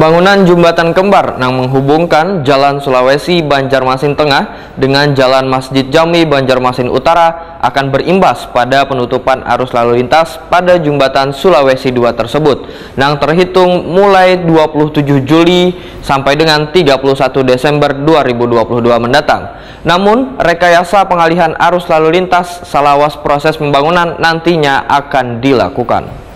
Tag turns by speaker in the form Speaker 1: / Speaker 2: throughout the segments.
Speaker 1: Pembangunan jembatan kembar yang menghubungkan Jalan Sulawesi Banjarmasin Tengah dengan Jalan Masjid Jami Banjarmasin Utara akan berimbas pada penutupan arus lalu lintas pada jembatan Sulawesi 2 tersebut yang terhitung mulai 27 Juli sampai dengan 31 Desember 2022 mendatang. Namun, rekayasa pengalihan arus lalu lintas salawas proses pembangunan nantinya akan dilakukan.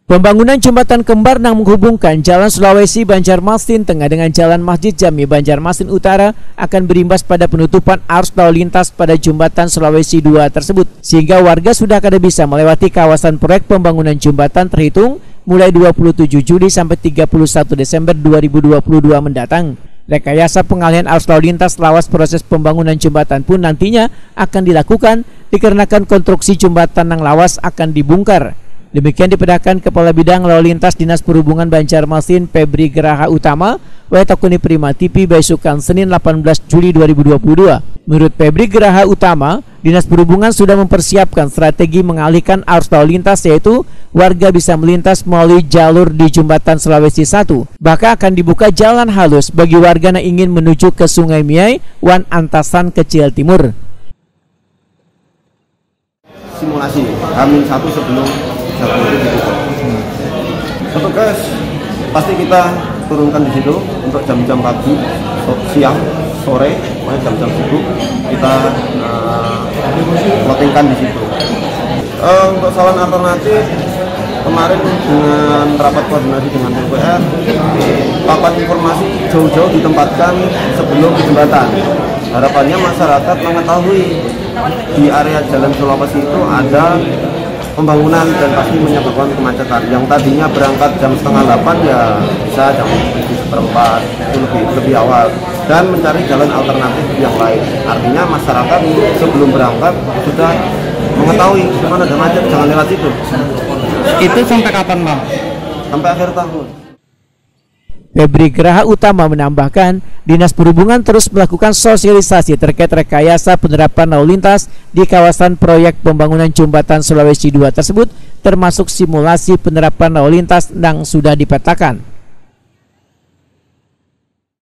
Speaker 2: Pembangunan jembatan kembar yang menghubungkan Jalan Sulawesi Banjarmasin Tengah dengan Jalan Masjid Jami Banjarmasin Utara akan berimbas pada penutupan arus lalu lintas pada jembatan Sulawesi 2 tersebut, sehingga warga sudah kada bisa melewati kawasan proyek pembangunan jembatan terhitung mulai 27 Juli sampai 31 Desember 2022 mendatang. Rekayasa pengalihan arus lalu lintas lawas proses pembangunan jembatan pun nantinya akan dilakukan dikarenakan konstruksi jembatan yang lawas akan dibongkar. Demikian dipedakan Kepala Bidang Lalu Lintas Dinas Perhubungan Banjarmasin Febri Geraha Utama Waetakuni Prima TV Baisukan Senin 18 Juli 2022. Menurut Febri Geraha Utama, Dinas Perhubungan sudah mempersiapkan strategi mengalihkan arus lalu lintas, yaitu warga bisa melintas melalui jalur di jembatan Sulawesi 1. Bahkan akan dibuka jalan halus bagi warga yang ingin menuju ke Sungai Miai, Wan Antasan Kecil Timur.
Speaker 3: Simulasi H-1 sebelum jadwal itu ditutup. Petugas pasti kita turunkan di situ untuk jam-jam pagi, siang, sore, jam-jam sibuk kita plottingkan di situ. Untuk saran alternatif, kemarin dengan rapat koordinasi dengan PUPR, papan informasi jauh-jauh ditempatkan sebelum jembatan. Harapannya masyarakat mengetahui di area Jalan Sulawesi itu ada pembangunan dan pasti menyebabkan kemacetan. Yang tadinya berangkat jam 7:30 ya bisa jam 7:45 itu lebih awal, dan mencari jalan alternatif yang lain. Artinya masyarakat sebelum berangkat sudah mengetahui di mana ada macet, jangan lewat situ.
Speaker 4: Itu sampai kapan, Bang?
Speaker 3: Sampai akhir tahun.
Speaker 2: Febri Geraha Utama menambahkan, Dinas Perhubungan terus melakukan sosialisasi terkait rekayasa penerapan lalu lintas di kawasan proyek pembangunan jembatan Sulawesi 2 tersebut, termasuk simulasi penerapan lalu lintas yang sudah dipetakan.